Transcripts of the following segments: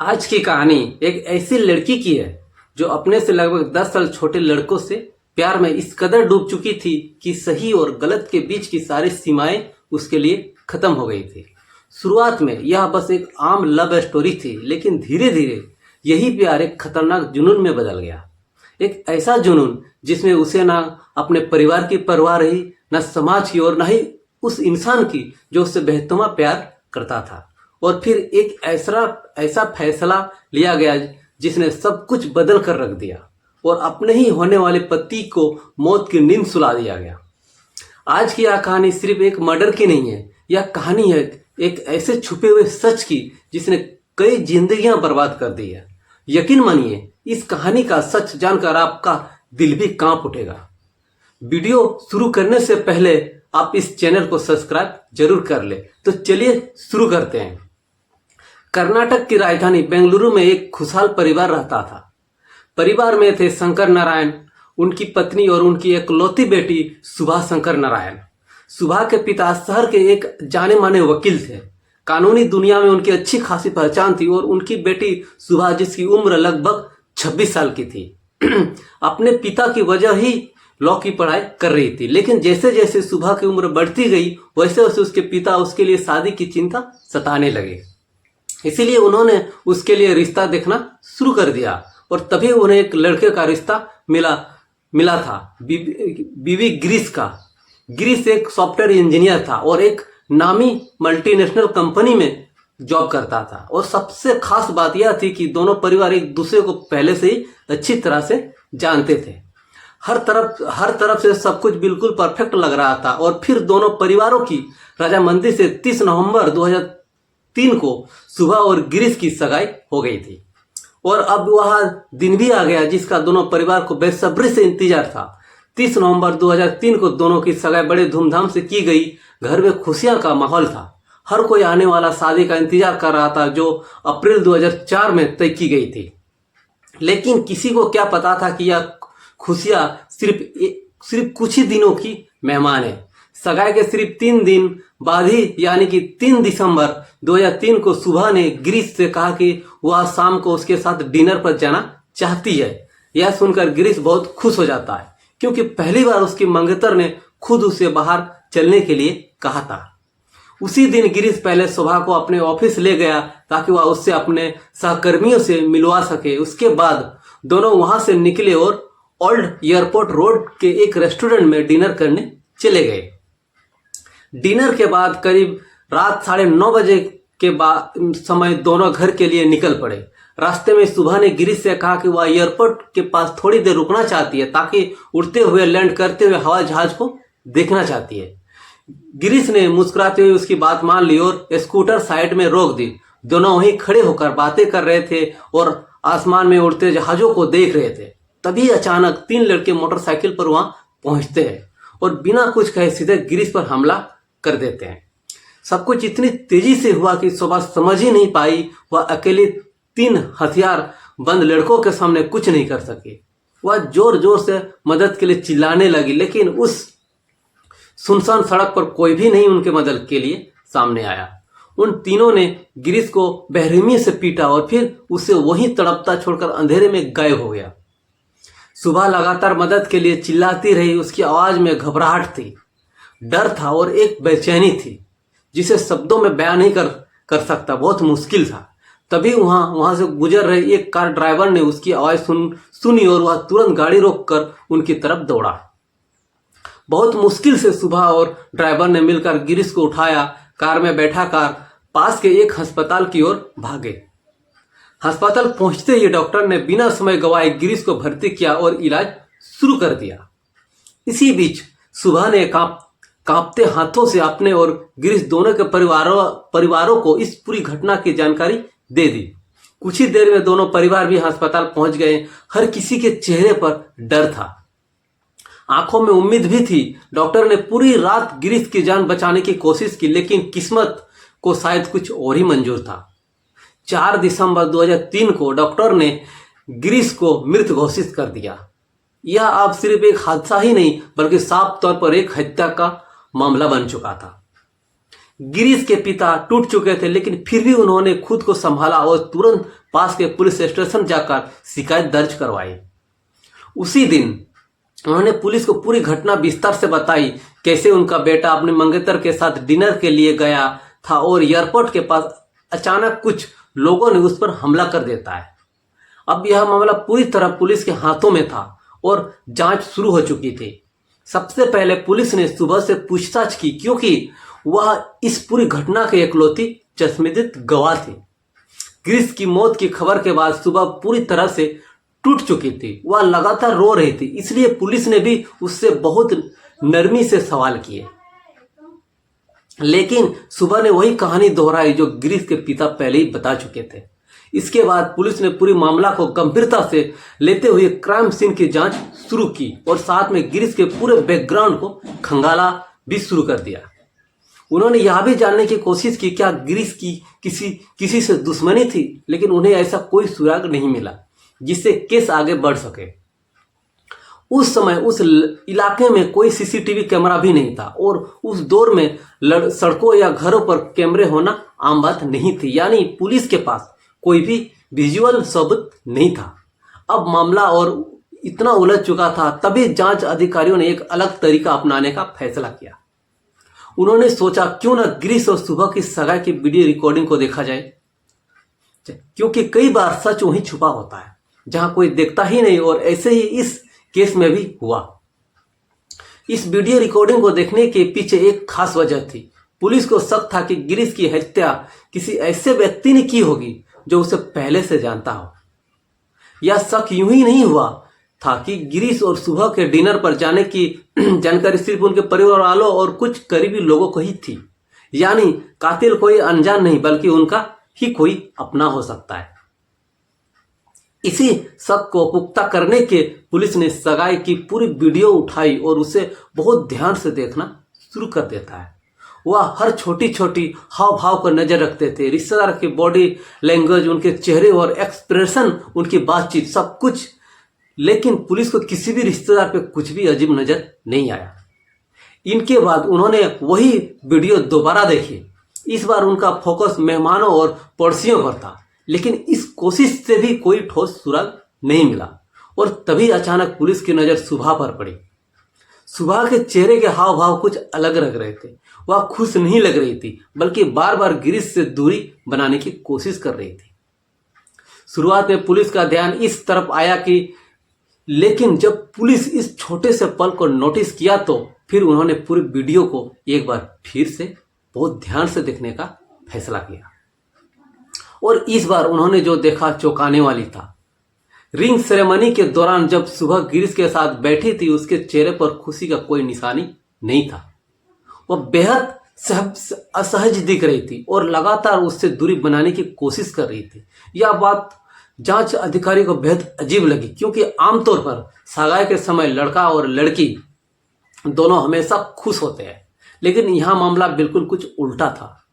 आज की कहानी एक ऐसी लड़की की है जो अपने से लगभग 10 साल छोटे लड़कों से प्यार में इस कदर डूब चुकी थी कि सही और गलत के बीच की सारी सीमाएं उसके लिए खत्म हो गई थी। शुरुआत में यह बस एक आम लव स्टोरी थी, लेकिन धीरे धीरे यही प्यार एक खतरनाक जुनून में बदल गया। एक ऐसा जुनून जिसमें उसे ना अपने परिवार की परवाह रही, न समाज की और न ही उस इंसान की जो उससे बेहतरमा प्यार करता था। और फिर एक ऐसा ऐसा फैसला लिया गया जिसने सब कुछ बदल कर रख दिया और अपने ही होने वाले पति को मौत की नींद सुला दिया गया। आज की यह कहानी सिर्फ एक मर्डर की नहीं है, यह कहानी है एक ऐसे छुपे हुए सच की जिसने कई जिंदगियां बर्बाद कर दी है। यकीन मानिए, इस कहानी का सच जानकर आपका दिल भी कांप उठेगा। वीडियो शुरू करने से पहले आप इस चैनल को सब्सक्राइब जरूर कर ले। तो चलिए शुरू करते हैं। कर्नाटक की राजधानी बेंगलुरु में एक खुशहाल परिवार रहता था। परिवार में थे शंकर नारायण, उनकी पत्नी और उनकी इकलौती बेटी सुभा शंकर नारायण। सुभा के पिता शहर के एक जाने माने वकील थे। कानूनी दुनिया में उनकी अच्छी खासी पहचान थी और उनकी बेटी सुभा, जिसकी उम्र लगभग 26 साल की थी, अपने पिता की वजह ही लॉ की पढ़ाई कर रही थी। लेकिन जैसे जैसे सुभा की उम्र बढ़ती गई वैसे वैसे उसके पिता उसके लिए शादी की चिंता सताने लगे। इसीलिए उन्होंने उसके लिए रिश्ता देखना शुरू कर दिया और तभी उन्हें एक लड़के का रिश्ता मिला था, बीवी गिरीश का। गिरीश एक सॉफ्टवेयर इंजीनियर था और एक नामी मल्टीनेशनल कंपनी में जॉब करता था। और सबसे खास बात यह थी कि दोनों परिवार एक दूसरे को पहले से ही अच्छी तरह से जानते थे। हर तरफ से सब कुछ बिल्कुल परफेक्ट लग रहा था। और फिर दोनों परिवारों की रजामंदी से 30 नवंबर 2003 को सुभा और गिरीश की सगाई हो गई थी। और अब वह दिन भी आ गया जिसका दोनों परिवार को बेसब्री से इंतजार था। 30 नवंबर 2003 को दोनों की सगाई बड़े धूमधाम से की गई। घर में खुशियां का माहौल था। हर कोई आने वाला शादी का इंतजार कर रहा था जो अप्रैल 2004 में तय की गई थी। लेकिन किसी को क्या पता था कि यह खुशियां सिर्फ कुछ ही दिनों की मेहमान है। सगाई के सिर्फ 3 दिन बाद ही, यानी कि 3 दिसंबर 2003 को सुभा ने गिरीश से कहा कि वह शाम को उसके साथ डिनर पर जाना चाहती है। यह सुनकर गिरीश बहुत खुश हो जाता है, क्योंकि पहली बार उसकी मंगेतर ने खुद उसे बाहर चलने के लिए कहा था। उसी दिन गिरीश पहले सुभा को अपने ऑफिस ले गया ताकि वह उससे अपने सहकर्मियों से मिलवा सके। उसके बाद दोनों वहां से निकले और ओल्ड एयरपोर्ट रोड के एक रेस्टोरेंट में डिनर करने चले गए। डिनर के बाद करीब रात 9:30 बजे के बाद समय दोनों घर के लिए निकल पड़े। रास्ते में सुभा ने गिरीश से कहा कि वह एयरपोर्ट के पास थोड़ी देर रुकना चाहती है ताकि उड़ते हुए लैंड करते हुए हवाई जहाज को देखना चाहती है। गिरीश ने मुस्कुराते हुए उसकी बात मान ली और स्कूटर साइड में रोक दी। दोनों वहीं खड़े होकर बातें कर रहे थे और आसमान में उड़ते जहाजों को देख रहे थे। तभी अचानक 3 लड़के मोटरसाइकिल पर वहां पहुंचते हैं और बिना कुछ कहे सीधे गिरीश पर हमला कर देते हैं। सब कुछ इतनी तेजी से हुआ कि सुबह समझ ही नहीं पाई। वह अकेले 3 हथियार बंद लड़कों के सामने कुछ नहीं कर सके। वह जोर जोर से मदद के लिए चिल्लाने लगी, लेकिन उस सुनसान सड़क पर कोई भी नहीं उनके मदद के लिए सामने आया। उन तीनों ने गिरीश को बेरहमी से पीटा और फिर उसे वहीं तड़पता छोड़कर अंधेरे में गायब हो गया। सुबह लगातार मदद के लिए चिल्लाती रही। उसकी आवाज में घबराहट थी, डर था और एक बेचैनी थी जिसे शब्दों में बयान नहीं कर सकता। बहुत मुश्किल था। तभी वहां से गुजर रहे एक कार ड्राइवर ने उसकी आवाज सुनी और वह तुरंत गाड़ी रोककर उनकी तरफ दौड़ा। बहुत मुश्किल से सुबह और ड्राइवर ने मिलकर गिरीश को उठाया। कार में बैठा कार पास के एक अस्पताल की ओर भागे। अस्पताल पहुंचते ही डॉक्टर ने बिना समय गवाए गिरीश को भर्ती किया और इलाज शुरू कर दिया। इसी बीच सुबह ने कांपते हाथों से अपने और गिरीश दोनों के परिवारों को इस पूरी घटना की जानकारी दे दी। कुछ ही देर में दोनों परिवार भी अस्पताल पहुंच गए। हर किसी के चेहरे पर डर था, आंखों में उम्मीद भी थी। डॉक्टर ने पूरी रात गिरीश की जान बचाने की कोशिश की, लेकिन किस्मत को शायद कुछ और ही मंजूर था। 4 दिसंबर 2003 को डॉक्टर ने गिरीश को मृत घोषित कर दिया। यह अब सिर्फ एक हादसा ही नहीं बल्कि साफ तौर पर एक हत्या का मामला बन चुका था। गिरीश के पिता टूट चुके थे, लेकिन फिर भी उन्होंने खुद को संभाला और तुरंत पास के पुलिस स्टेशन जाकर शिकायत दर्ज करवाई। उसी दिन उन्होंने पुलिस को पूरी घटना विस्तार से बताई, कैसे उनका बेटा अपने मंगेतर के साथ डिनर के लिए गया था और एयरपोर्ट के पास अचानक कुछ लोगों ने उस पर हमला कर देता है। अब यह मामला पूरी तरह पुलिस के हाथों में था और जांच शुरू हो चुकी थी। सबसे पहले पुलिस ने सुबह से पूछताछ की, क्योंकि वह इस पूरी घटना के इकलौती चश्मदीद गवाह थे। गिरीश की मौत की खबर के बाद सुबह पूरी तरह से टूट चुकी थी। वह लगातार रो रही थी, इसलिए पुलिस ने भी उससे बहुत नरमी से सवाल किए, लेकिन सुबह ने वही कहानी दोहराई जो गिरीश के पिता पहले ही बता चुके थे। इसके बाद पुलिस ने पूरी मामला को गंभीरता से लेते हुए क्राइम सीन की जांच शुरू की और साथ में गिरीश के पूरे बैकग्राउंड को खंगाला भी शुरू कर दिया। उन्होंने यह भी जानने की कोशिश की क्या गिरीश की किसी से दुश्मनी थी, लेकिन उन्हें ऐसा कोई सुराग नहीं मिला जिससे केस आगे बढ़ सके। उस समय उस इलाके में कोई सीसीटीवी कैमरा भी नहीं था और उस दौर में सड़कों या घरों पर कैमरे होना आम बात नहीं थी, यानी पुलिस के पास कोई भी विजुअल सबूत नहीं था। अब मामला और इतना उलझ चुका था, तभी जांच अधिकारियों ने एक अलग तरीका अपनाने का फैसला किया। उन्होंने सोचा क्यों न गिरीश और सुबह की सगाई की वीडियो रिकॉर्डिंग को देखा जाए, क्योंकि कई बार सच वहीं छुपा होता है जहां कोई देखता ही नहीं, और ऐसे ही इस केस में भी हुआ। इस वीडियो रिकॉर्डिंग को देखने के पीछे एक खास वजह थी। पुलिस को शक था कि गिरीश की हत्या किसी ऐसे व्यक्ति ने की होगी जो उसे पहले से जानता हो। यह शक यूं ही नहीं हुआ था कि गिरीश और सुबह के डिनर पर जाने की जानकारी सिर्फ उनके परिवार वालों और कुछ करीबी लोगों को ही थी, यानी कातिल कोई अनजान नहीं बल्कि उनका ही कोई अपना हो सकता है। इसी शक को पुख्ता करने के पुलिस ने सगाई की पूरी वीडियो उठाई और उसे बहुत ध्यान से देखना शुरू कर देता है। वह हर छोटी छोटी हाव भाव पर नजर रखते थे, रिश्तेदार की बॉडी लैंग्वेज, उनके चेहरे और एक्सप्रेशन, उनकी बातचीत, सब कुछ। लेकिन पुलिस को किसी भी रिश्तेदार पे कुछ भी अजीब नजर नहीं आया। इनके बाद उन्होंने वही वीडियो दोबारा देखी। इस बार उनका फोकस मेहमानों और पड़ोसियों पर था, लेकिन इस कोशिश से भी कोई ठोस सुराग नहीं मिला। और तभी अचानक पुलिस की नजर सुबह पर पड़ी। सुबह के चेहरे के हाव भाव कुछ अलग लग रहे थे। वह खुश नहीं लग रही थी, बल्कि बार बार गिरीश से दूरी बनाने की कोशिश कर रही थी। शुरुआत में पुलिस का ध्यान इस तरफ आया कि, लेकिन जब पुलिस इस छोटे से पल को नोटिस किया तो फिर उन्होंने पूरी वीडियो को एक बार फिर से बहुत ध्यान से देखने का फैसला किया। और इस बार उन्होंने जो देखा चौंकाने वाली था। रिंग सेरेमनी के दौरान जब सुबह गिरीश के साथ बैठी थी, उसके चेहरे पर खुशी का कोई निशानी नहीं था। वह बेहद असहज दिख रही थी और लगातार उससे दूरी बनाने की कोशिश कर रही थी। यह बात जांच अधिकारी को बेहद अजीब लगी, क्योंकि आमतौर पर सगाई के समय लड़का और लड़की दोनों हमेशा खुश होते हैं, लेकिन यह मामला बिल्कुल कुछ उल्टा था।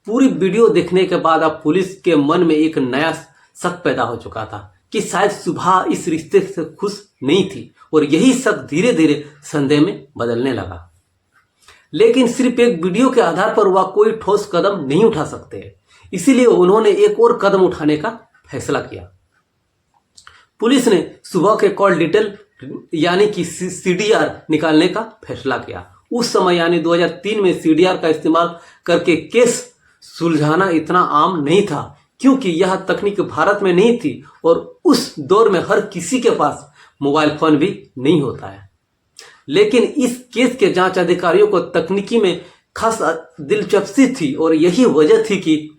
पूरी वीडियो देखने के बाद अब पुलिस के मन में एक नया शक पैदा हो चुका था कि शायद सुबह इस रिश्ते से खुश नहीं थी, और यही शक धीरे धीरे संदेह में बदलने लगा। लेकिन सिर्फ एक वीडियो के आधार पर वह कोई ठोस कदम नहीं उठा सकते, इसीलिए उन्होंने एक और कदम उठाने का फैसला किया। पुलिस ने सुबह के कॉल डिटेल यानी कि सीडीआर निकालने का फैसला किया। उस समय यानी 2003 में सीडीआर का इस्तेमाल करके केस सुलझाना इतना आम नहीं था, क्योंकि यह तकनीक भारत में नहीं थी और उस दौर में हर किसी के पास मोबाइल फोन भी नहीं होता है। लेकिन इस केस के जांच अधिकारियों को तकनीकी में खास दिलचस्पी थी, और यही वजह थी कि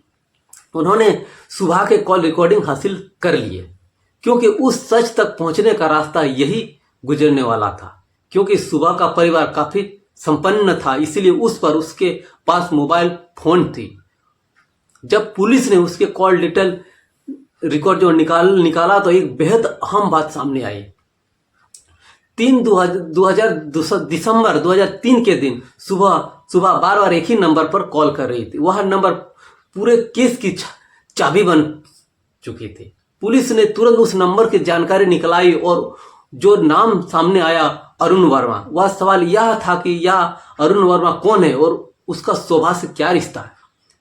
उन्होंने सुबह के कॉल रिकॉर्डिंग हासिल कर लिए, क्योंकि उस सच तक पहुंचने का रास्ता यही गुजरने वाला था। क्योंकि सुबह का परिवार काफी संपन्न था, इसीलिए उस पर उसके पास मोबाइल फोन थी। जब पुलिस ने उसके कॉल डिटेल रिकॉर्ड जो निकाला तो एक बेहद अहम बात सामने आई। दिसंबर 2003 के दिन सुबह बार बार एक ही नंबर पर कॉल कर रही थी। वह नंबर पूरे केस की चाबी बन चुकी थी। पुलिस ने तुरंत उस नंबर की जानकारी निकलाई और जो नाम सामने आया, अरुण वर्मा। वह सवाल यह था कि यह अरुण वर्मा कौन है और उसका शोभा से क्या रिश्ता है।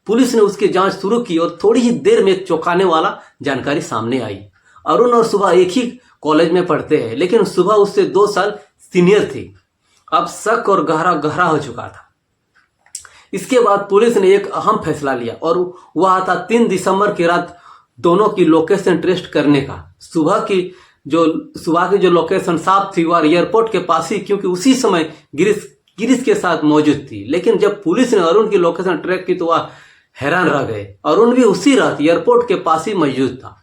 पुलिस ने उसकी जांच शुरू की और थोड़ी ही देर में एक चौंकाने वाला जानकारी सामने आई। अरुण और सुबह एक ही कॉलेज में पढ़ते हैं, लेकिन सुबह उससे 2 साल सीनियर थी। अब शक और गहरा गहरा हो चुका था। इसके बाद पुलिस ने एक अहम फैसला लिया और वह था 3 दिसंबर की रात दोनों की लोकेशन ट्रेस करने का। सुबह की जो लोकेशन साफ थी वह एयरपोर्ट के पास ही, क्योंकि उसी समय गिरीश के साथ मौजूद थी। लेकिन जब पुलिस ने अरुण की लोकेशन ट्रैक की तो वह हैरान रह गए। अरुण भी उसी रात एयरपोर्ट के पास ही मौजूद था।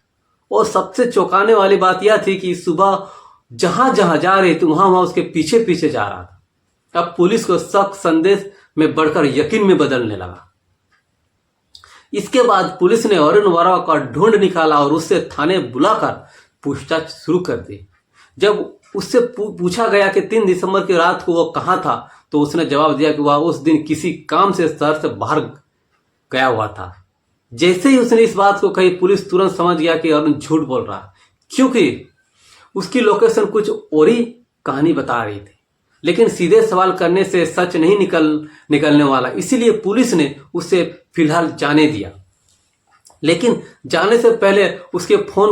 और सबसे चौंकाने वाली बात यह थी कि सुबह जहां जहां जा रही थी वहां उसके पीछे पीछे जा रहा था। अब पुलिस को शक संदेश में बढ़कर यकीन में बदलने लगा। इसके बाद पुलिस ने अरुण वर्मा का ढूंढ निकाला और उससे थाने बुलाकर पूछताछ शुरू कर दी। जब उससे पूछा गया कि 3 दिसंबर की रात को वो कहाँ था, तो उसने जवाब दिया कि वह उस दिन किसी काम से शहर से बाहर गया हुआ था। जैसे ही उसने इस बात को कही, पुलिस तुरंत समझ गया कि अरुण झूठ बोल रहा, क्योंकि उसकी लोकेशन कुछ और ही कहानी बता रही थी। लेकिन सीधे सवाल करने से सच नहीं निकलने वाला, इसीलिए पुलिस ने उसे फिलहाल जाने दिया। लेकिन जाने से पहले उसके फोन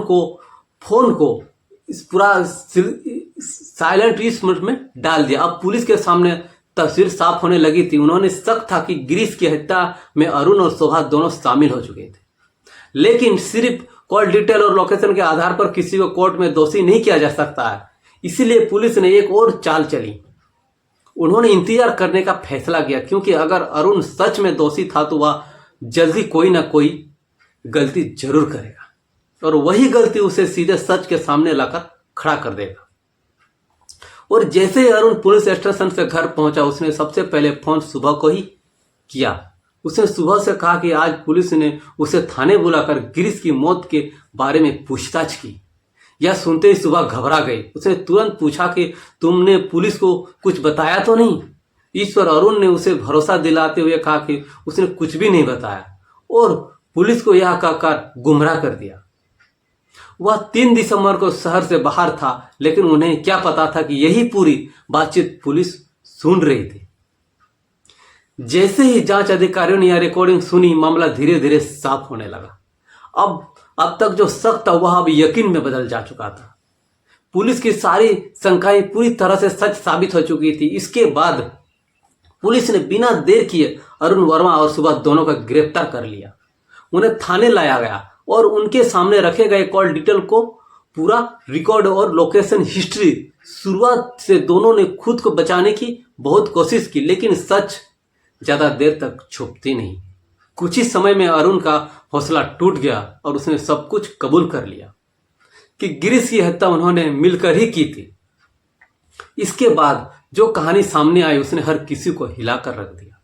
को इस पूरा साइलेंट मोड में डाल दिया। अब पुलिस के सामने तस्वीर साफ होने लगी थी। उन्होंने शक था कि गिरीश की हत्या में अरुण और शोभा दोनों शामिल हो चुके थे, लेकिन सिर्फ कॉल डिटेल और लोकेशन के आधार पर किसी को कोर्ट में दोषी नहीं किया जा सकता है। इसीलिए पुलिस ने एक और चाल चली। उन्होंने इंतजार करने का फैसला किया, क्योंकि अगर अरुण सच में दोषी था तो वह जल्दी कोई ना कोई गलती जरूर करेगा और वही गलती उसे सीधे सच के सामने लाकर खड़ा कर देगा। और जैसे ही अरुण पुलिस स्टेशन से घर पहुंचा, उसने सबसे पहले फोन सुबह को ही किया। उसने सुबह से कहा कि आज पुलिस ने उसे थाने बुलाकर गिरीश की मौत के बारे में पूछताछ की। यह सुनते ही सुबह घबरा गई। उसने तुरंत पूछा कि तुमने पुलिस को कुछ बताया तो नहीं। इस पर अरुण ने उसे भरोसा दिलाते हुए कहा कि उसने कुछ भी नहीं बताया और पुलिस को यह कहकर गुमराह कर दिया। वह 3 दिसंबर को शहर से बाहर था, लेकिन उन्हें क्या पता था कि यही पूरी बातचीत पुलिस सुन रही थी। जैसे ही जांच अधिकारियों ने यह रिकॉर्डिंग सुनी, मामला धीरे धीरे साफ होने लगा। अब तक जो शक था वह अब यकीन में बदल जा चुका था। पुलिस की सारी शंकाएं पूरी तरह से सच साबित हो चुकी थी। इसके बाद पुलिस ने बिना देर किए अरुण वर्मा और सुबह दोनों का गिरफ्तार कर लिया। उन्हें थाने लाया गया और उनके सामने रखे गए कॉल डिटेल को पूरा रिकॉर्ड और लोकेशन हिस्ट्री। शुरुआत से दोनों ने खुद को बचाने की बहुत कोशिश की, लेकिन सच ज्यादा देर तक छुपती नहीं। कुछ ही समय में अरुण का हौसला टूट गया और उसने सब कुछ कबूल कर लिया कि गिरीश की हत्या उन्होंने मिलकर ही की थी। इसके बाद जो कहानी सामने आई उसने हर किसी को हिलाकर रख दिया।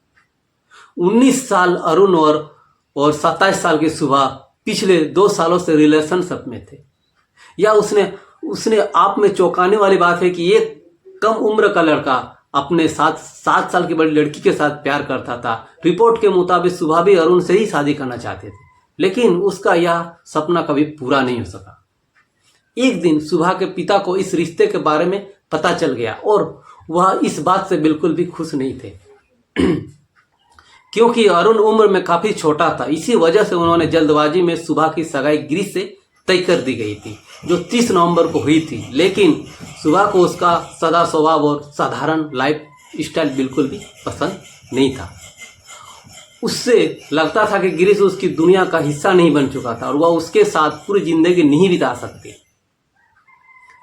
19 साल अरुण और 27 साल की सुबह पिछले 2 सालों से रिलेशनशिप में थे। या उसने आप में चौंकाने वाली बात है कि एक कम उम्र का लड़का अपने 7 साल की बड़ी लड़की के साथ प्यार करता था। रिपोर्ट के मुताबिक सुबह भी अरुण से ही शादी करना चाहते थे, लेकिन उसका यह सपना कभी पूरा नहीं हो सका। एक दिन सुबह के पिता को इस रिश्ते के बारे में पता चल गया और वह इस बात से बिल्कुल भी खुश नहीं थे क्योंकि अरुण उम्र में काफी छोटा था। इसी वजह से उन्होंने जल्दबाजी में सुबह की सगाई गिरीश से तय कर दी गई थी, जो 30 नवंबर को हुई थी। लेकिन सुबह को उसका सदा स्वभाव और साधारण लाइफ स्टाइल बिल्कुल भी पसंद नहीं था। उससे लगता था कि गिरीश उसकी दुनिया का हिस्सा नहीं बन चुका था और वह उसके साथ पूरी जिंदगी नहीं बिता सकती।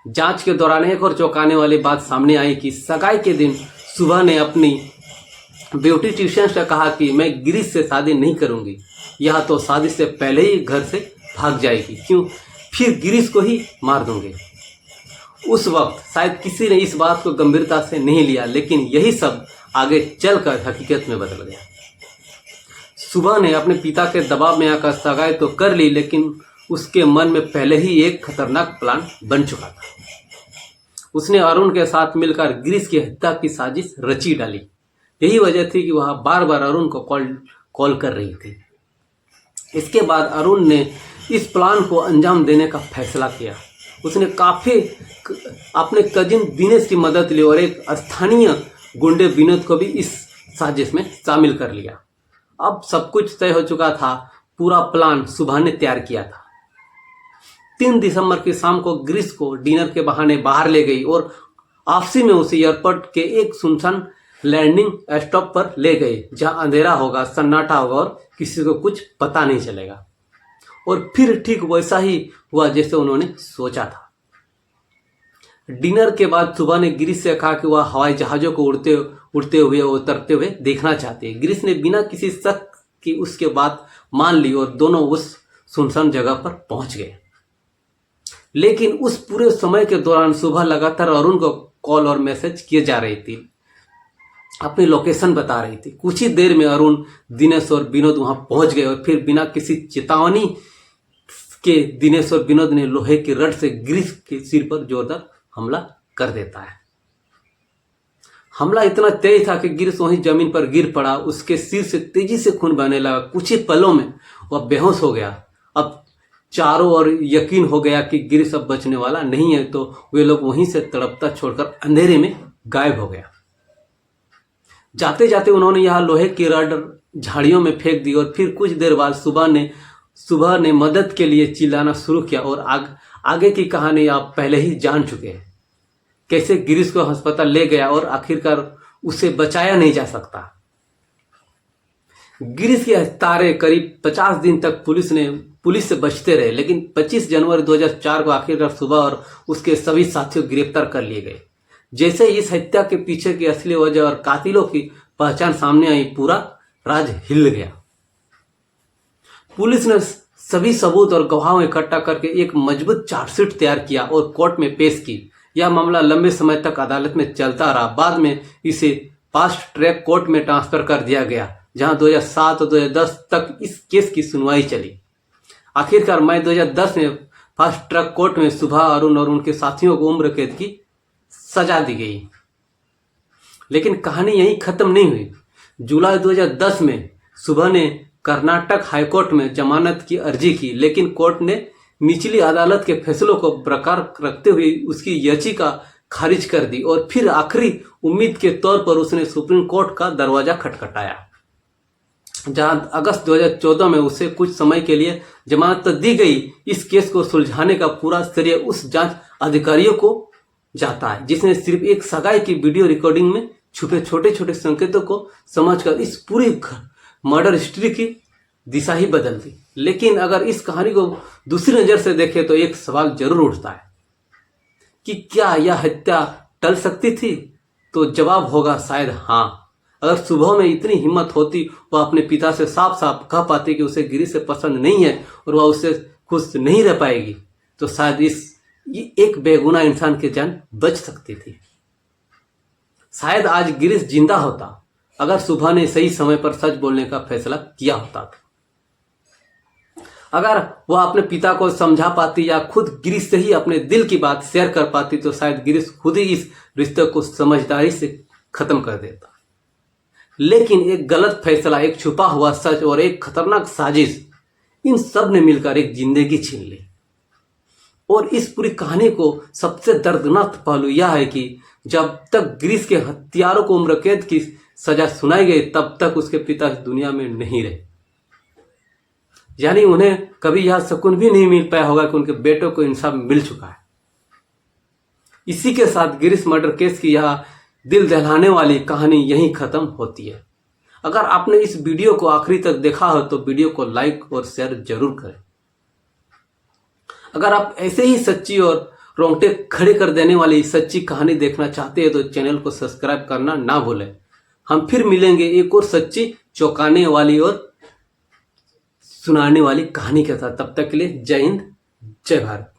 जांच के दौरान एक और चौंकाने वाली बात सामने आई कि सगाई के दिन सुबह ने अपनी ब्यूटिशियन से कहा कि मैं गिरीश से शादी नहीं करूंगी, यह तो शादी से पहले ही घर से भाग जाएगी, क्यों फिर गिरीश को ही मार दूंगी। उस वक्त शायद किसी ने इस बात को गंभीरता से नहीं लिया, लेकिन यही सब आगे चलकर हकीकत में बदल गया। सुबह ने अपने पिता के दबाव में आकर सगाई तो कर ली, लेकिन उसके मन में पहले ही एक खतरनाक प्लान बन चुका था। उसने अरुण के साथ मिलकर गिरीश की हत्या की साजिश रची डाली। यही वजह थी कि वह बार बार अरुण को कॉल कर रही थी। इसके बाद अरुण ने इस प्लान को अंजाम देने का फैसला किया। उसने काफी अपने कजिन दिनेश की मदद ली और एक स्थानीय गुंडे विनोद को भी इस साजिश में शामिल कर लिया। अब सब कुछ तय हो चुका था, पूरा प्लान सुबह ने तैयार किया था। 3 दिसंबर की शाम को गिरीश को डिनर के बहाने बाहर ले गई और आपसी में उसे एयरपोर्ट के एक सुनसान लैंडिंग स्टॉप पर ले गए, जहां अंधेरा होगा, सन्नाटा होगा और किसी को कुछ पता नहीं चलेगा। और फिर ठीक वैसा ही हुआ जैसे उन्होंने सोचा था। डिनर के बाद सुबह ने गिरीश से कहा कि वह हवाई जहाजों को उड़ते हुए उतरते हुए देखना चाहते हैं। गिरीश ने बिना किसी शक की उसके बात मान ली और दोनों उस सुनसान जगह पर पहुंच गए। लेकिन उस पूरे समय के दौरान सुबह लगातार अरुण को कॉल और मैसेज किए जा रही थी, अपनी लोकेशन बता रही थी। कुछ ही देर में अरुण, दिनेश और विनोद वहां पहुंच गए और फिर बिना किसी चेतावनी के दिनेश और विनोद ने लोहे की रड से गिरीश के सिर पर जोरदार हमला कर देता है। हमला इतना तेज था कि गिरीश वहीं जमीन पर गिर पड़ा। उसके सिर से तेजी से खून बहने लगा। कुछ ही पलों में वह बेहोश हो गया। अब चारों ओर यकीन हो गया कि गिरीश अब बचने वाला नहीं है, तो वे लोग वहीं से तड़पता छोड़कर अंधेरे में गायब हो गया। जाते जाते उन्होंने यह लोहे की रड झाड़ियों में फेंक दी और फिर कुछ देर बाद सुबह ने मदद के लिए चिल्लाना शुरू किया। और आगे की कहानी आप पहले ही जान चुके हैं, कैसे गिरीश को अस्पताल ले गया और आखिरकार उसे बचाया नहीं जा सकता। गिरीश के तारे करीब 50 दिन तक पुलिस से बचते रहे, लेकिन 25 जनवरी 2004 को आखिरकार सुबह और उसके सभी साथियों को गिरफ्तार कर लिए गए। जैसे इस हत्या के पीछे की असली वजह और कातिलों की पहचान सामने आई, पूरा राज हिल गया। पुलिस ने सभी सबूत और गवाहों इकट्ठा करके एक मजबूत चार्जशीट तैयार किया और कोर्ट में पेश की। यह मामला लंबे समय तक अदालत में चलता रहा। बाद में इसे फास्ट ट्रैक कोर्ट में ट्रांसफर कर दिया गया, जहां 2007 और 2010 तक इस केस की सुनवाई चली। आखिरकार मई 2010 में फास्ट ट्रैक कोर्ट में सुबह, अरुण और उनके साथियों को उम्र कैद की सजा दी गई। लेकिन कहानी यहीं खत्म नहीं हुई। जुलाई 2010 में सुबह ने कर्नाटक हाईकोर्ट में जमानत की अर्जी की, लेकिन कोर्ट ने निचली अदालत के फैसलों को बरकरार रखते हुए उसकी याचिका खारिज कर दी और फिर आखिरी उम्मीद के तौर पर उसने सुप्रीम कोर्ट का दरवाजा खटखटाया, जहां अगस्त 2014 में उसे कुछ समय के लिए जमानत तो दी गई। इस केस को सुलझाने का पूरा श्रेय उस जांच अधिकारियों को जाता है, जिसने सिर्फ एक सगाई की वीडियो रिकॉर्डिंग में छुपे छोटे छोटे संकेतों को समझकर इस पूरी मर्डर हिस्ट्री की दिशा ही बदल दी। लेकिन अगर इस कहानी को दूसरी नजर से देखें तो एक सवाल जरूर उठता है कि क्या यह हत्या टल सकती थी? तो जवाब होगा शायद हाँ। अगर सुबह में इतनी हिम्मत होती, वह अपने पिता से साफ साफ कह पाती कि उसे गिरीश से पसंद नहीं है और वह उससे खुश नहीं रह पाएगी, तो शायद ये एक बेगुनाह इंसान की जान बच सकती थी। शायद आज गिरीश जिंदा होता अगर सुबह ने सही समय पर सच बोलने का फैसला किया होता था। अगर वह अपने पिता को समझा पाती या खुद गिरीश से ही अपने दिल की बात शेयर कर पाती, तो शायद गिरीश खुद ही इस रिश्ते को समझदारी से खत्म कर देता। लेकिन एक गलत फैसला, एक छुपा हुआ सच और एक खतरनाक साजिश, इन सब ने मिलकर एक जिंदगी छीन ली। और इस पूरी कहानी को सबसे दर्दनाक पहलू यह है कि जब तक गिरीश के हत्यारों को उम्र कैद की सजा सुनाई गई, तब तक उसके पिता इस दुनिया में नहीं रहे। यानी उन्हें कभी यह सुकून भी नहीं मिल पाया होगा कि उनके बेटों को इंसाफ मिल चुका है। इसी के साथ गिरीश मर्डर केस की यह दिल दहलाने वाली कहानी यहीं खत्म होती है। अगर आपने इस वीडियो को आखिरी तक देखा हो तो वीडियो को लाइक और शेयर जरूर करें। अगर आप ऐसे ही सच्ची और रोंगटे खड़े कर देने वाली सच्ची कहानी देखना चाहते हैं तो चैनल को सब्सक्राइब करना ना भूलें। हम फिर मिलेंगे एक और सच्ची, चौंकाने वाली और सुनाने वाली कहानी के साथ। तब तक के लिए जय हिंद, जय भारत।